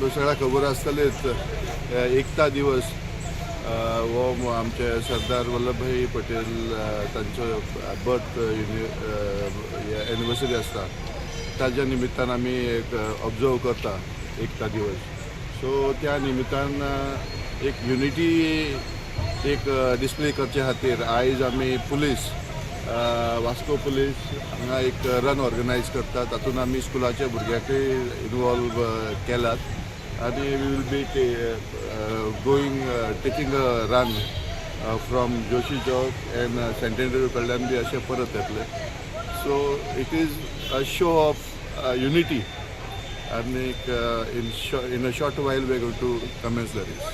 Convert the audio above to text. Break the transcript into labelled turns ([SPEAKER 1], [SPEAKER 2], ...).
[SPEAKER 1] सगळ्या खबर आसतलेच एकता दिवस वो आमचे सरदार वल्लभभाई पटेल तांचो बर्थ एनिवर्सरी आसता ताज्या निमित्तान आमी एक ऑब्जर्व करता एकता दिवस. सो त्या निमित्तान एक युनिटी एक डिस्प्ले करचे खातीर आयज आमी पुलीस वास्को पुलीस हांगा एक रन ऑर्गनायज करतात. तातूंत आमी स्कुलाच्या भुरग्यांकूय इनवॉल्व केल्यात आनी we will be taking a run from Joshi Chowk and centenary कडल्यान बी अशें परत येतले. So it is a show of unity आनी in a short while we are going to commence the race.